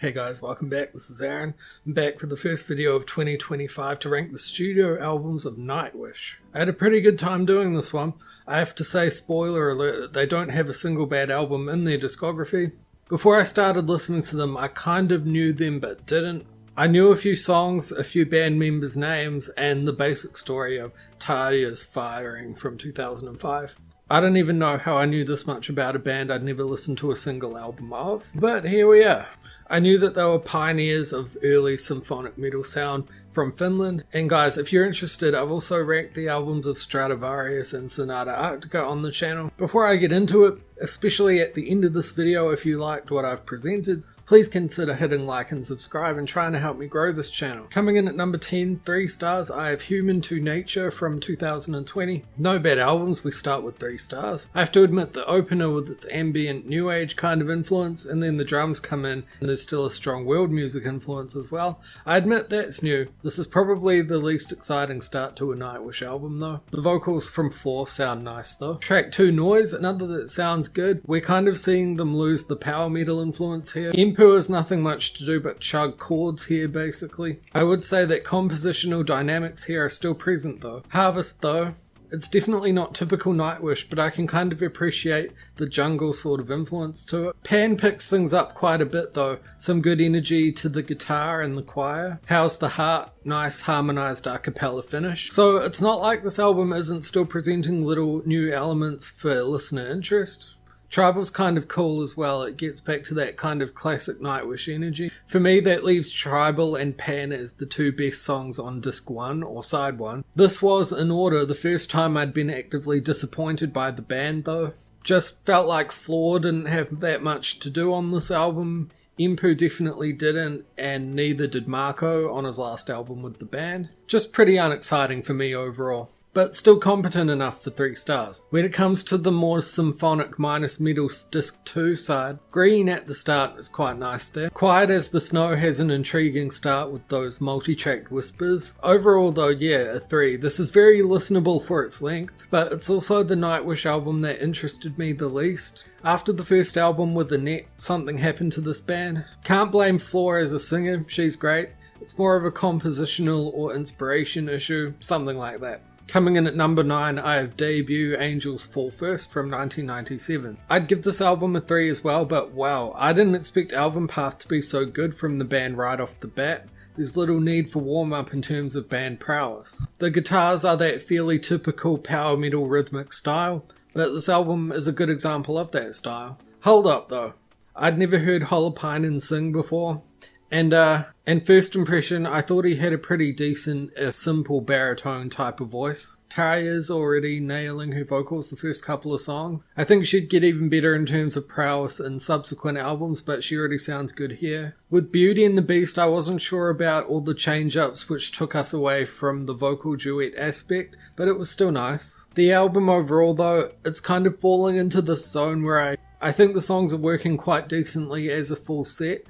Hey guys, welcome back. This is Aaron. I'm back for the first video of 2025 to rank the studio albums of Nightwish. I had a pretty good time doing this one. I have to say, spoiler alert, they don't have a single bad album in their discography. Before I started listening to them, I kind of knew them but didn't. I knew a few songs, a few band members' names, and the basic story of Tarja's firing from 2005. I don't even know how I knew this much about a band I'd never listened to a single album of, but here we are. I knew that they were pioneers of early symphonic metal sound from Finland, and guys, if you're interested, I've also ranked the albums of Stratovarius and Sonata Arctica on the channel. Before I get into it, especially at the end of this video, if you liked what I've presented, please consider hitting like and subscribe and trying to help me grow this channel. Coming in at number 10, 3 stars, I have Human to Nature from 2020. No bad albums, we start with 3 stars. I have to admit the opener with its ambient new age kind of influence, and then the drums come in and there's still a strong world music influence as well. I admit that's new. This is probably the least exciting start to a Nightwish album though. The vocals from Floor sound nice though. Track 2, Noise, another that sounds good. We're kind of seeing them lose the power metal influence here. Impu has nothing much to do but chug chords here basically. I would say that compositional dynamics here are still present though. Harvest though, it's definitely not typical Nightwish, but I can kind of appreciate the jungle sort of influence to it. Pan picks things up quite a bit though. Some good energy to the guitar and the choir. How's the Heart? Nice harmonized a cappella finish. So it's not like this album isn't still presenting little new elements for listener interest. Tribal's kind of cool as well. It gets back to that kind of classic Nightwish energy. For me, that leaves Tribal and Pan as the 2 best songs on disc 1 or side 1. This was, in order, the first time I'd been actively disappointed by the band though. Just felt like Floor didn't have that much to do on this album. Impu definitely didn't, and neither did Marco on his last album with the band. Just pretty unexciting for me overall, but still competent enough for 3 stars. When it comes to the more symphonic minus metal disc 2 side, Green at the start is quite nice there. Quiet as the Snow has an intriguing start with those multi-tracked whispers. Overall though, yeah, a 3. This is very listenable for its length, but it's also the Nightwish album that interested me the least. After the first album with Anette, something happened to this band. Can't blame Floor as a singer, she's great. It's more of a compositional or inspiration issue, something like that. Coming in at number 9, I have Debut Angels Fall First from 1997. I'd give this album a 3 as well, but wow, I didn't expect Album Path to be so good from the band right off the bat. There's little need for warm-up in terms of band prowess. The guitars are that fairly typical power metal rhythmic style, but this album is a good example of that style. Hold up though, I'd never heard Holopainen sing before. And first impression, I thought he had a pretty decent, simple baritone type of voice. Tarja's already nailing her vocals the first couple of songs. I think she'd get even better in terms of prowess in subsequent albums, but she already sounds good here. With Beauty and the Beast, I wasn't sure about all the change-ups which took us away from the vocal duet aspect, but it was still nice. The album overall though, it's kind of falling into this zone where I think the songs are working quite decently as a full set,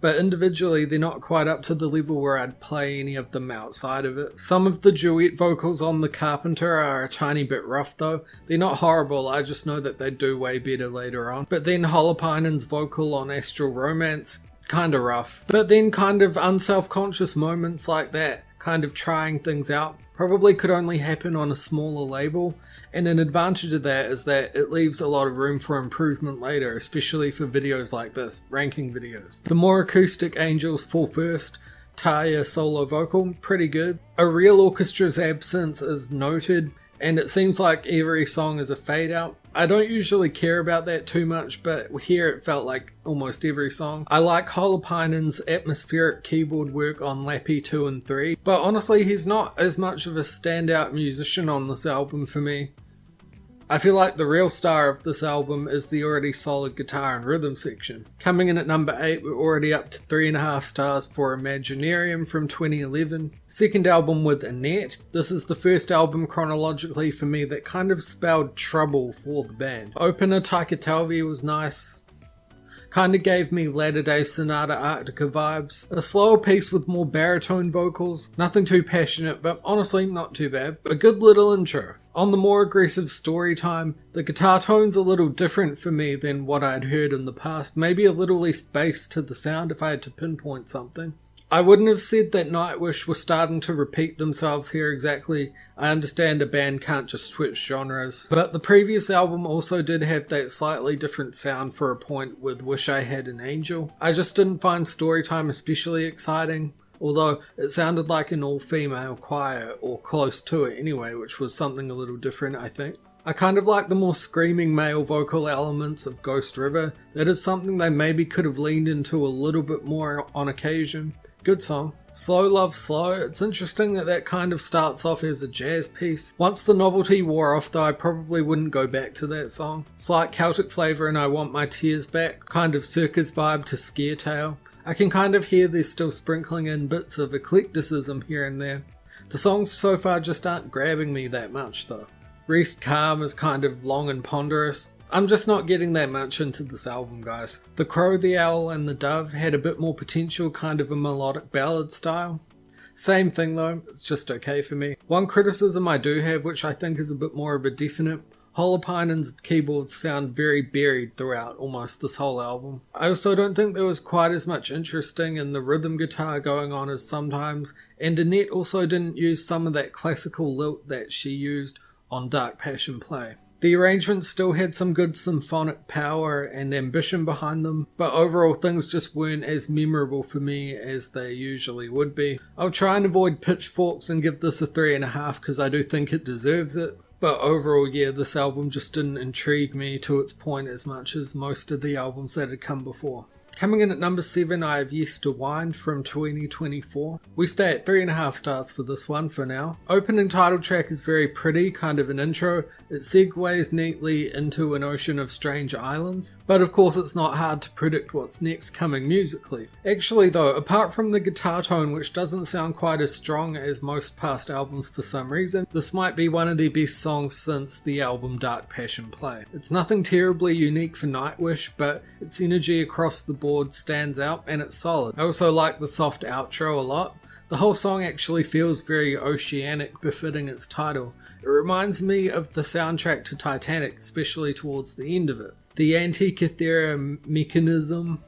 but individually they're not quite up to the level where I'd play any of them outside of it. Some of the duet vocals on The Carpenter are a tiny bit rough though. They're not horrible, I just know that they'd do way better later on. But then Holopainen's vocal on Astral Romance, kinda rough. But then kind of unself-conscious moments like that, kind of trying things out, probably could only happen on a smaller label, and an advantage of that is that it leaves a lot of room for improvement later, especially for videos like this, ranking videos. The more acoustic Angels Fall First, Tarja solo vocal, pretty good. A real orchestra's absence is noted, and it seems like every song is a fade out. I don't usually care about that too much, but here it felt like almost every song. I like Holopainen's atmospheric keyboard work on Lappy 2 and 3, but honestly he's not as much of a standout musician on this album for me. I feel like the real star of this album is the already solid guitar and rhythm section. Coming in at number 8, we're already up to 3.5 stars for Imaginarium from 2011. Second album with Anette. This is the first album chronologically for me that kind of spelled trouble for the band. Opener Taika Talvi was nice. Kinda gave me latter-day Sonata Arctica vibes. A slower piece with more baritone vocals. Nothing too passionate, but honestly not too bad. A good little intro. On the more aggressive story time, the guitar tone's a little different for me than what I'd heard in the past. Maybe a little less bass to the sound if I had to pinpoint something. I wouldn't have said that Nightwish were starting to repeat themselves here exactly. I understand a band can't just switch genres. But the previous album also did have that slightly different sound for a point with Wish I Had an Angel. I just didn't find Storytime especially exciting, although it sounded like an all-female choir, or close to it anyway, which was something a little different, I think. I kind of like the more screaming male vocal elements of Ghost River. That is something they maybe could have leaned into a little bit more on occasion. Good song. Slow Love Slow. It's interesting that kind of starts off as a jazz piece. Once the novelty wore off though, I probably wouldn't go back to that song. Slight Celtic flavour and I Want My Tears Back. Kind of circus vibe to Scare Tale. I can kind of hear they're still sprinkling in bits of eclecticism here and there. The songs so far just aren't grabbing me that much though. Rest Calm is kind of long and ponderous. I'm just not getting that much into this album, guys. The Crow, the Owl and the Dove had a bit more potential, kind of a melodic ballad style. Same thing though, it's just okay for me. One criticism I do have, which I think is a bit more of a definite, Holopainen's keyboards sound very buried throughout almost this whole album. I also don't think there was quite as much interesting in the rhythm guitar going on as sometimes, and Anette also didn't use some of that classical lilt that she used on Dark Passion Play. The arrangements still had some good symphonic power and ambition behind them, but overall things just weren't as memorable for me as they usually would be. I'll try and avoid pitchforks and give this a 3.5 because I do think it deserves it. But overall, yeah, this album just didn't intrigue me to its point as much as most of the albums that had come before. Coming in at number 7, I have Yesterwynde from 2024. We stay at 3.5 stars for this one for now. Opening title track is very pretty, kind of an intro. It segues neatly into an ocean of strange islands, but of course it's not hard to predict what's next coming musically. Actually though, apart from the guitar tone which doesn't sound quite as strong as most past albums for some reason, this might be one of their best songs since the album Dark Passion Play. It's nothing terribly unique for Nightwish, but its energy across the board stands out and it's solid. I also like the soft outro a lot. The whole song actually feels very oceanic, befitting its title. It reminds me of the soundtrack to Titanic, especially towards the end of it. The Antikythera mechanism.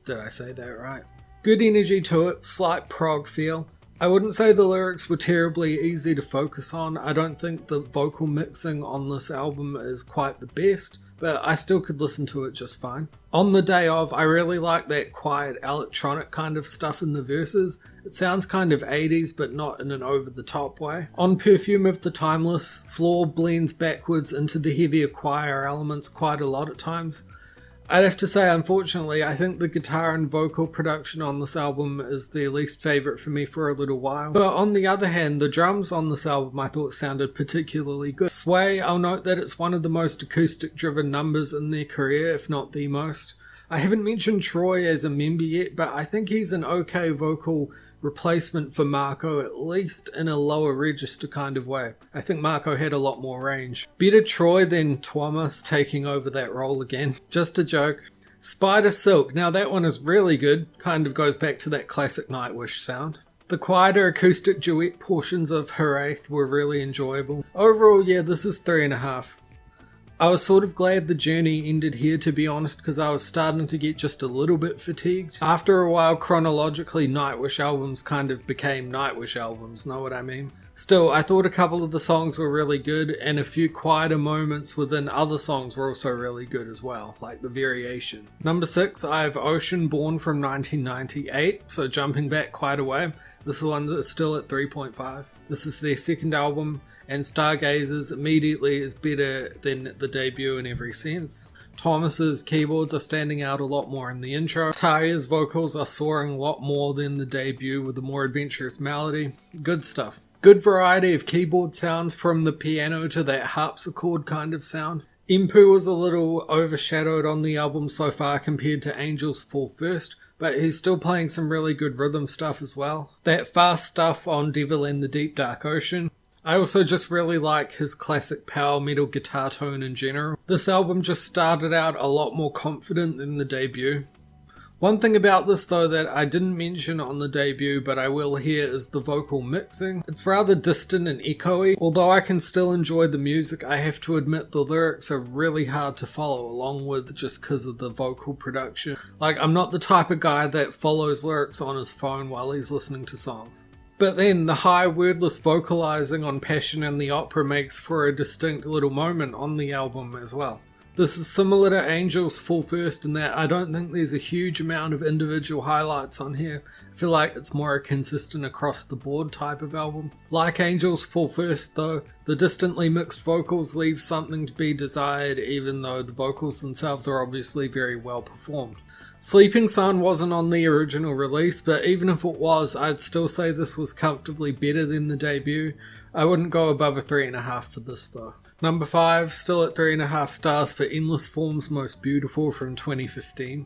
Did I say that right? Good energy to it, slight prog feel. I wouldn't say the lyrics were terribly easy to focus on. I don't think the vocal mixing on this album is quite the best, but I still could listen to it just fine. On the Day Of, I really like that quiet electronic kind of stuff in the verses. It sounds kind of 80s, but not in an over-the-top way. On Perfume of the Timeless, Floor blends backwards into the heavier choir elements quite a lot at times. I'd have to say, unfortunately, I think the guitar and vocal production on this album is the least favourite for me for a little while. But on the other hand, the drums on this album I thought sounded particularly good. Sway, I'll note that it's one of the most acoustic-driven numbers in their career, if not the most. I haven't mentioned Troy as a member yet, but I think he's an okay vocal replacement for Marco, at least in a lower register kind of way. I think Marco had a lot more range. Better Troy than Thomas taking over that role again. Just a joke. Spider Silk, now that one is really good, kind of goes back to that classic Nightwish sound. The quieter acoustic duet portions of Heraith were really enjoyable. Overall, yeah, this is 3.5. I was sort of glad the journey ended here, to be honest, because I was starting to get just a little bit fatigued. After a while, chronologically, Nightwish albums kind of became Nightwish albums, know what I mean? Still, I thought a couple of the songs were really good, and a few quieter moments within other songs were also really good as well, like the variation. Number 6, I have Ocean Born from 1998, so jumping back quite a way. This one is still at 3.5. This is their second album, and Stargazers immediately is better than the debut in every sense. Thomas's keyboards are standing out a lot more in the intro. Tarja's vocals are soaring a lot more than the debut with a more adventurous melody. Good stuff. Good variety of keyboard sounds from the piano to that harpsichord kind of sound. Empu was a little overshadowed on the album so far compared to Angels Fall First, but he's still playing some really good rhythm stuff as well. That fast stuff on Devil and the Deep Dark Ocean. I also just really like his classic power metal guitar tone in general. This album just started out a lot more confident than the debut. One thing about this though that I didn't mention on the debut but I will here is the vocal mixing. It's rather distant and echoey. Although I can still enjoy the music, I have to admit the lyrics are really hard to follow along with just because of the vocal production. Like, I'm not the type of guy that follows lyrics on his phone while he's listening to songs. But then the high wordless vocalizing on Passion and the Opera makes for a distinct little moment on the album as well. This is similar to Angels Fall First in that I don't think there's a huge amount of individual highlights on here. I feel like it's more a consistent across the board type of album. Like Angels Fall First though, the distantly mixed vocals leave something to be desired even though the vocals themselves are obviously very well performed. Sleeping Sun wasn't on the original release, but even if it was, I'd still say this was comfortably better than the debut. I wouldn't go above a 3.5 for this though. Number 5, still at 3.5 stars for Endless Form's Most Beautiful from 2015.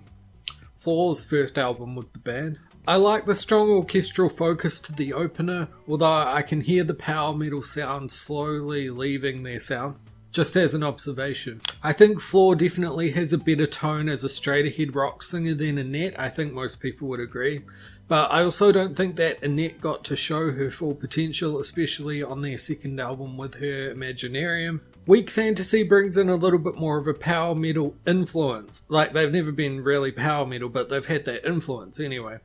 Floor's first album with the band. I like the strong orchestral focus to the opener, although I can hear the power metal sound slowly leaving their sound. Just as an observation. I think Floor definitely has a better tone as a straight ahead rock singer than Anette. I think most people would agree. But I also don't think that Anette got to show her full potential, especially on their second album with her Imaginarium. Weak Fantasy brings in a little bit more of a power metal influence. Like, they've never been really power metal, but they've had that influence anyway.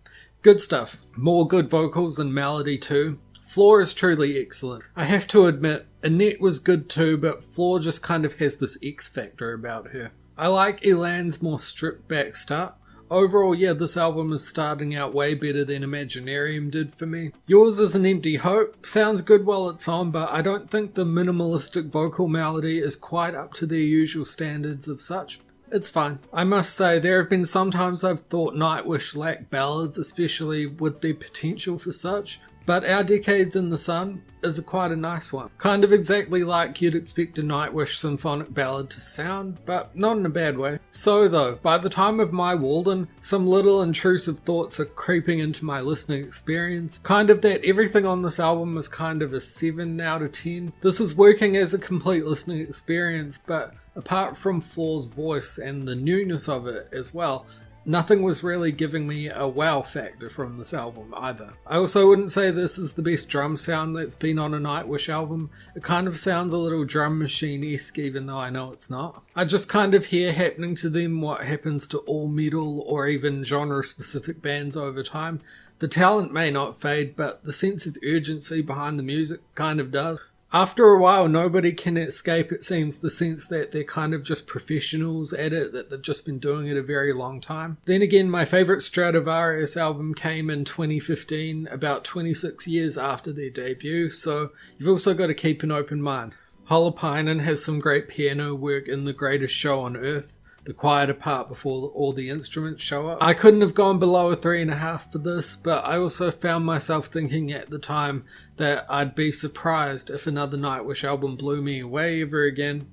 Good stuff. More good vocals and melody too. Floor is truly excellent. I have to admit, Anette was good too, but Floor just kind of has this X factor about her. I like Elan's more stripped back start. Overall, yeah, this album is starting out way better than Imaginarium did for me. Yours is an Empty Hope. Sounds good while it's on, but I don't think the minimalistic vocal melody is quite up to their usual standards of such. It's fine. I must say, there have been some times I've thought Nightwish lacked ballads, especially with their potential for such. But Our Decades in the Sun is quite a nice one. Kind of exactly like you'd expect a Nightwish symphonic ballad to sound, but not in a bad way. So though, by the time of My Walden, some little intrusive thoughts are creeping into my listening experience. Kind of that everything on this album is kind of a 7 out of 10. This is working as a complete listening experience, but apart from Floor's voice and the newness of it as well, nothing was really giving me a wow factor from this album either. I also wouldn't say this is the best drum sound that's been on a Nightwish album. It kind of sounds a little drum machine-esque even though I know it's not. I just kind of hear happening to them what happens to all metal or even genre-specific bands over time. The talent may not fade, but the sense of urgency behind the music kind of does. After a while, nobody can escape, it seems, the sense that they're kind of just professionals at it, that they've just been doing it a very long time. Then again, my favourite Stratovarius album came in 2015, about 26 years after their debut, so you've also got to keep an open mind. Holopainen has some great piano work in The Greatest Show on Earth, the quieter part before all the instruments show up. I couldn't have gone below a 3.5 for this, but I also found myself thinking at the time that I'd be surprised if another Nightwish album blew me away ever again.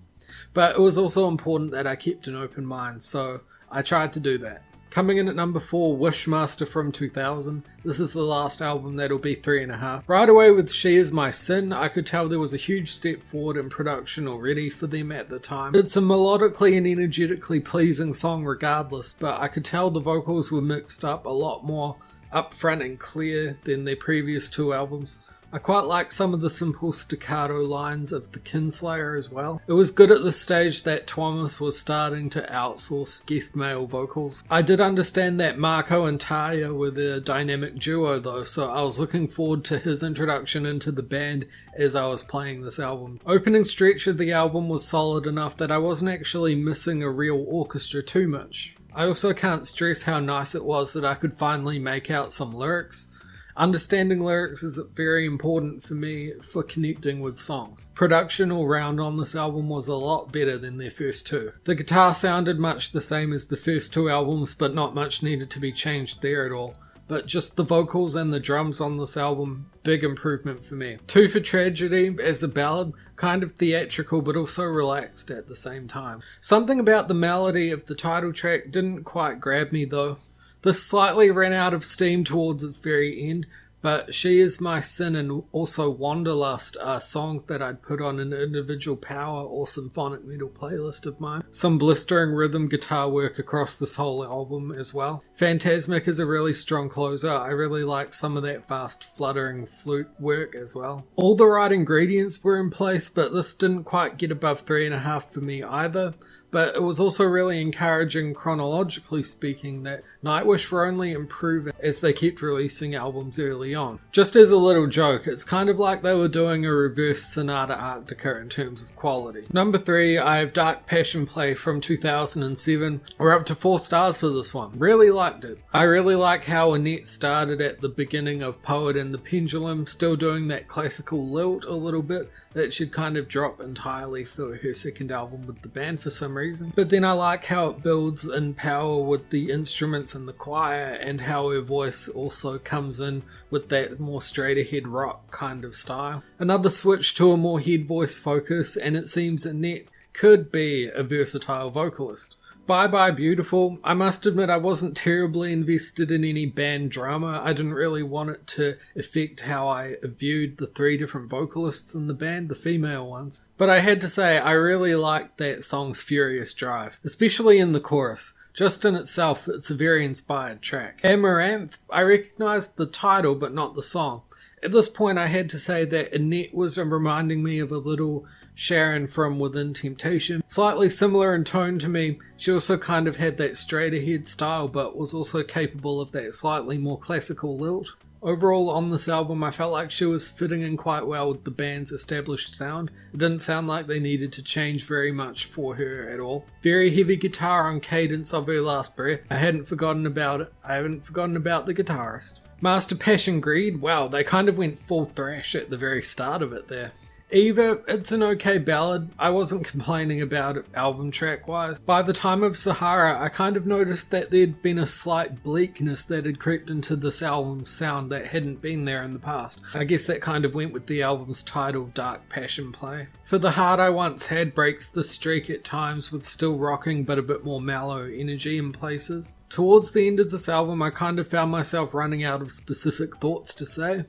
But it was also important that I kept an open mind, so I tried to do that. Coming in at number 4, Wishmaster from 2000. This is the last album that'll be 3.5. Right away with She Is My Sin, I could tell there was a huge step forward in production already for them at the time. It's a melodically and energetically pleasing song regardless, but I could tell the vocals were mixed up a lot more upfront and clear than their previous 2 albums. I quite like some of the simple staccato lines of the Kinslayer as well. It was good at the stage that Thomas was starting to outsource guest male vocals. I did understand that Marco and Tarja were the dynamic duo though, so I was looking forward to his introduction into the band as I was playing this album. Opening stretch of the album was solid enough that I wasn't actually missing a real orchestra too much. I also can't stress how nice it was that I could finally make out some lyrics. Understanding lyrics is very important for me for connecting with songs. Production all round on this album was a lot better than their first 2. The guitar sounded much the same as the first 2 albums, but not much needed to be changed there at all. But just the vocals and the drums on this album, big improvement for me. 2 for Tragedy as a ballad, kind of theatrical but also relaxed at the same time. Something about the melody of the title track didn't quite grab me though. This slightly ran out of steam towards its very end, but She Is My Sin and also Wanderlust are songs that I'd put on an individual power or symphonic metal playlist of mine. Some blistering rhythm guitar work across this whole album as well. Phantasmic is a really strong closer. I really like some of that fast fluttering flute work as well. All the right ingredients were in place, but this didn't quite get above 3.5 for me either. But it was also really encouraging, chronologically speaking, that Nightwish were only improving as they kept releasing albums early on. Just as a little joke, it's kind of like they were doing a reverse Sonata Arctica in terms of quality. Number 3, I have Dark Passion Play from 2007. We're up to 4 stars for this one. Really liked it. I really like how Anette started at the beginning of Poet and the Pendulum, still doing that classical lilt a little bit that she'd kind of drop entirely for her second album with the band for some reason. But then I like how it builds in power with the instruments and the choir, and how her voice also comes in with that more straight ahead rock kind of style. Another switch to a more head voice focus, and it seems Anette could be a versatile vocalist. Bye Bye Beautiful. I must admit I wasn't terribly invested in any band drama. I didn't really want it to affect how I viewed the 3 different vocalists in the band, the female ones. But I had to say I really liked that song's furious drive, especially in the chorus. Just in itself, it's a very inspired track. Amaranth, I recognised the title but not the song. At this point I had to say that Anette was reminding me of a little Sharon from Within Temptation. Slightly similar in tone to me, she also kind of had that straight ahead style but was also capable of that slightly more classical lilt. Overall on this album I felt like she was fitting in quite well with the band's established sound. It didn't sound like they needed to change very much for her at all. Very heavy guitar on Cadence of Her Last Breath. I hadn't forgotten about it. I haven't forgotten about the guitarist. Master Passion Greed, wow, they kind of went full thrash at the very start of it there. Eva, it's an okay ballad. I wasn't complaining about it album track wise. By the time of Sahara, I kind of noticed that there'd been a slight bleakness that had crept into this album's sound that hadn't been there in the past. I guess that kind of went with the album's title, Dark Passion Play. For the Heart I Once Had breaks the streak at times with still rocking but a bit more mellow energy in places. Towards the end of this album I kind of found myself running out of specific thoughts to say.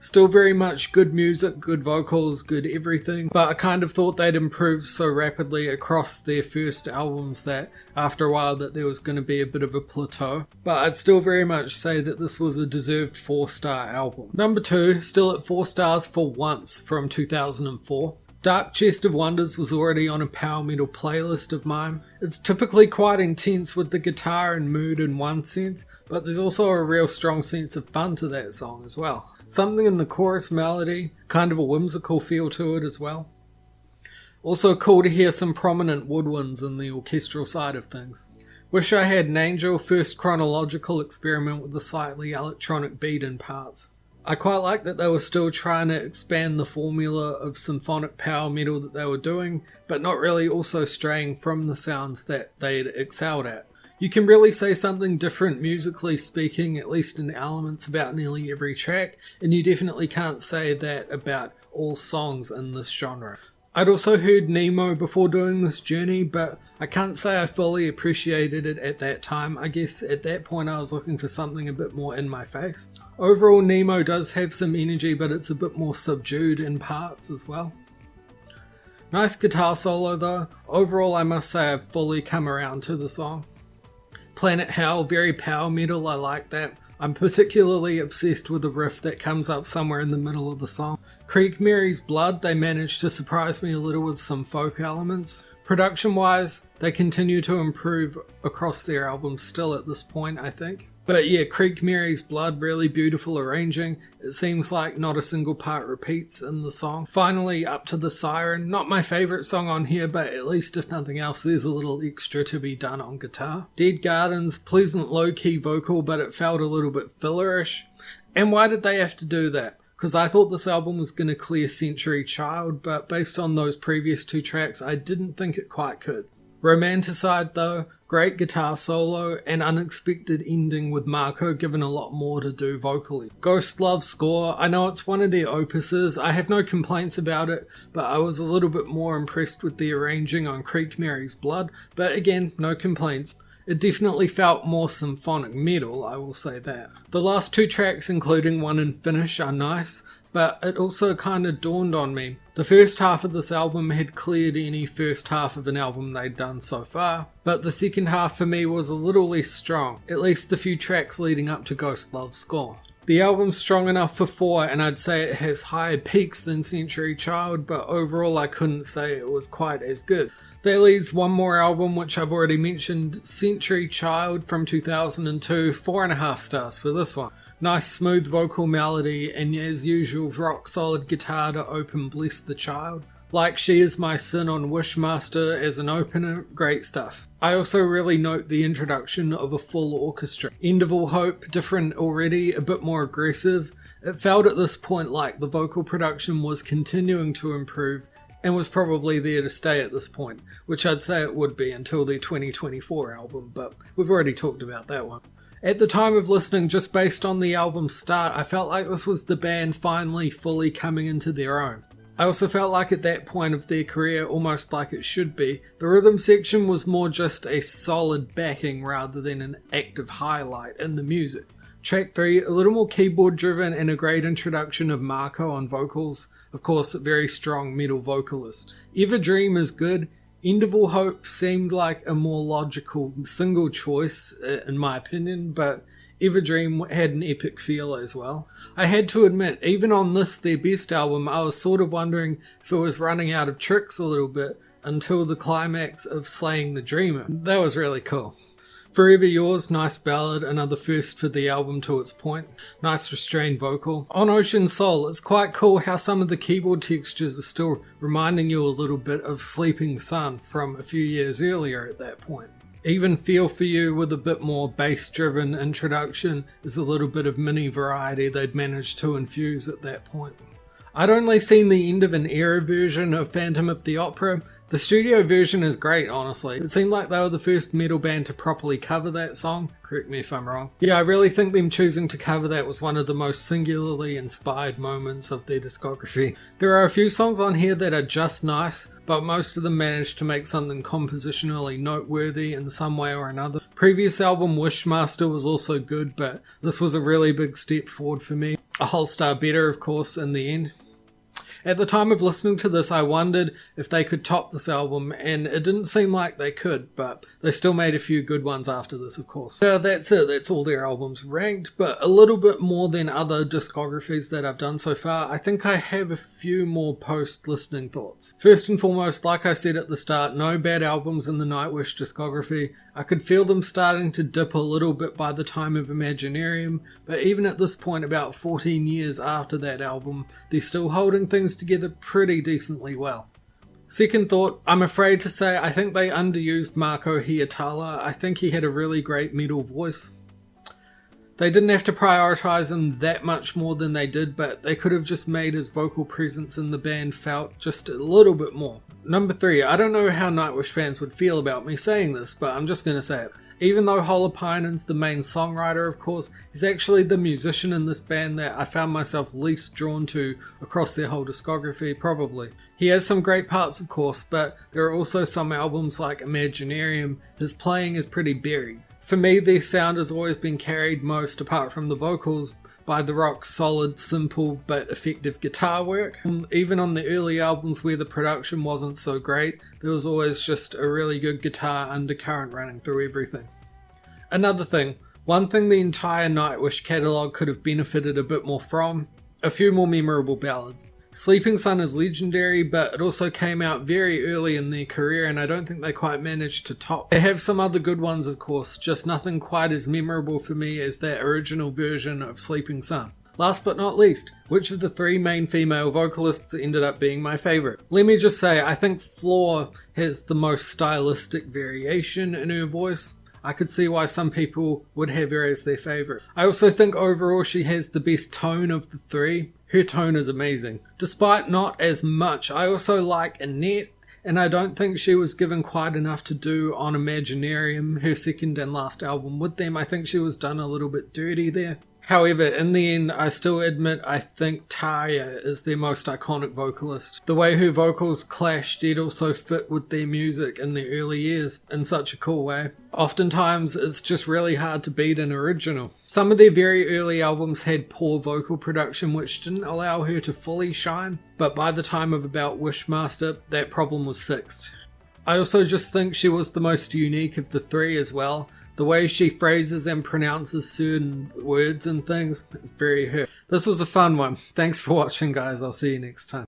Still very much good music, good vocals, good everything, but I kind of thought they'd improved so rapidly across their first albums that after a while that there was going to be a bit of a plateau. But I'd still very much say that this was a deserved 4-star album. Number 2, still at 4 stars for Once from 2004. Dark Chest of Wonders was already on a power metal playlist of mine. It's typically quite intense with the guitar and mood in one sense, but there's also a real strong sense of fun to that song as well. Something in the chorus melody, kind of a whimsical feel to it as well. Also cool to hear some prominent woodwinds in the orchestral side of things. Wish I Had an Angel, first chronological experiment with the slightly electronic beat in parts. I quite like that they were still trying to expand the formula of symphonic power metal that they were doing, but not really also straying from the sounds that they'd excelled at. You can really say something different musically speaking, at least in elements, about nearly every track, and you definitely can't say that about all songs in this genre. I'd also heard Nemo before doing this journey, but I can't say I fully appreciated it at that time. I guess at that point I was looking for something a bit more in my face. Overall, Nemo does have some energy, but it's a bit more subdued in parts as well. Nice guitar solo though. Overall, I must say I've fully come around to the song. Planet Hell, very power metal, I like that. I'm particularly obsessed with the riff that comes up somewhere in the middle of the song. Creek Mary's Blood, they managed to surprise me a little with some folk elements. Production wise, they continue to improve across their albums still at this point, I think. But yeah, Creek Mary's Blood, really beautiful arranging. It seems like not a single part repeats in the song. Finally, Up to the Siren. Not my favourite song on here, but at least if nothing else, there's a little extra to be done on guitar. Dead Gardens, pleasant low-key vocal, but it felt a little bit fillerish. And why did they have to do that? Because I thought this album was going to clear Century Child, but based on those previous 2 tracks, I didn't think it quite could. Romanticide though, great guitar solo and unexpected ending with Marco given a lot more to do vocally. Ghost Love score, I know it's one of their opuses, I have no complaints about it, but I was a little bit more impressed with the arranging on Creek Mary's Blood, but again, no complaints. It definitely felt more symphonic metal, I will say that. The last 2 tracks, including one in Finnish, are nice, but it also kind of dawned on me. The first half of this album had cleared any first half of an album they'd done so far, but the second half for me was a little less strong, at least the few tracks leading up to Ghost Love's Score. The album's strong enough for 4, and I'd say it has higher peaks than Century Child, but overall I couldn't say it was quite as good. That leaves one more album, which I've already mentioned, Century Child from 2002, 4.5 stars for this one. Nice smooth vocal melody, and as usual rock solid guitar to open Bless the Child. Like She Is My Sin on Wishmaster as an opener, great stuff. I also really note the introduction of a full orchestra. End of All Hope, different already, a bit more aggressive. It felt at this point like the vocal production was continuing to improve and was probably there to stay at this point, which I'd say it would be until the 2024 album, but we've already talked about that one. At the time of listening, just based on the album's start, I felt like this was the band finally fully coming into their own. I also felt like at that point of their career, almost like it should be, the rhythm section was more just a solid backing rather than an active highlight in the music. Track 3, a little more keyboard driven and a great introduction of Marco on vocals, of course a very strong metal vocalist. Ever Dream is good. End of All Hope seemed like a more logical single choice in my opinion, but Ever Dream had an epic feel as well. I had to admit, even on this, their best album, I was sort of wondering if it was running out of tricks a little bit until the climax of Slaying the Dreamer. That was really cool. Forever Yours, nice ballad, another first for the album to its point. Nice restrained vocal. On Ocean Soul, it's quite cool how some of the keyboard textures are still reminding you a little bit of Sleeping Sun from a few years earlier at that point. Even Feel For You with a bit more bass-driven introduction is a little bit of mini variety they'd managed to infuse at that point. I'd only seen the end of an era version of Phantom of the Opera. The studio version is great, honestly. It seemed like they were the first metal band to properly cover that song. Correct me if I'm wrong. Yeah, I really think them choosing to cover that was one of the most singularly inspired moments of their discography. There are a few songs on here that are just nice, but most of them managed to make something compositionally noteworthy in some way or another. Previous album Wishmaster was also good, but this was a really big step forward for me. A whole star better, of course, in the end. At the time of listening to this, I wondered if they could top this album, and it didn't seem like they could, but they still made a few good ones after this, of course. So that's it, that's all their albums ranked, but a little bit more than other discographies that I've done so far. I think I have a few more post-listening thoughts. First and foremost, like I said at the start, no bad albums in the Nightwish discography. I could feel them starting to dip a little bit by the time of Imaginarium, but even at this point, about 14 years after that album, they're still holding things together pretty decently well. Second thought, I'm afraid to say I think they underused Marco Hietala. I think he had a really great metal voice. They didn't have to prioritise him that much more than they did, but they could have just made his vocal presence in the band felt just a little bit more. Number 3, I don't know how Nightwish fans would feel about me saying this, but I'm just going to say it. Even though Holopainen's the main songwriter, of course, he's actually the musician in this band that I found myself least drawn to across their whole discography, probably. He has some great parts, of course, but there are also some albums like Imaginarium. His playing is pretty buried. For me, their sound has always been carried most, apart from the vocals, by the rock solid, simple but effective guitar work. Even on the early albums where the production wasn't so great, there was always just a really good guitar undercurrent running through everything. Another thing, one thing the entire Nightwish catalogue could have benefited a bit more from, a few more memorable ballads. Sleeping Sun is legendary, but it also came out very early in their career and I don't think they quite managed to top. They have some other good ones, of course, just nothing quite as memorable for me as that original version of Sleeping Sun. Last but not least, which of the 3 main female vocalists ended up being my favourite? Let me just say, I think Floor has the most stylistic variation in her voice. I could see why some people would have her as their favourite. I also think overall she has the best tone of the 3. Her tone is amazing. Despite not as much, I also like Anette, and I don't think she was given quite enough to do on Imaginarium, her second and last album with them. I think she was done a little bit dirty there. However, in the end, I still admit I think Tarja is their most iconic vocalist. The way her vocals clashed yet also fit with their music in the early years in such a cool way. Oftentimes, it's just really hard to beat an original. Some of their very early albums had poor vocal production which didn't allow her to fully shine, but by the time of about Wishmaster, that problem was fixed. I also just think she was the most unique of the three as well. The way she phrases and pronounces certain words and things is very her. This was a fun one. Thanks for watching, guys. I'll see you next time.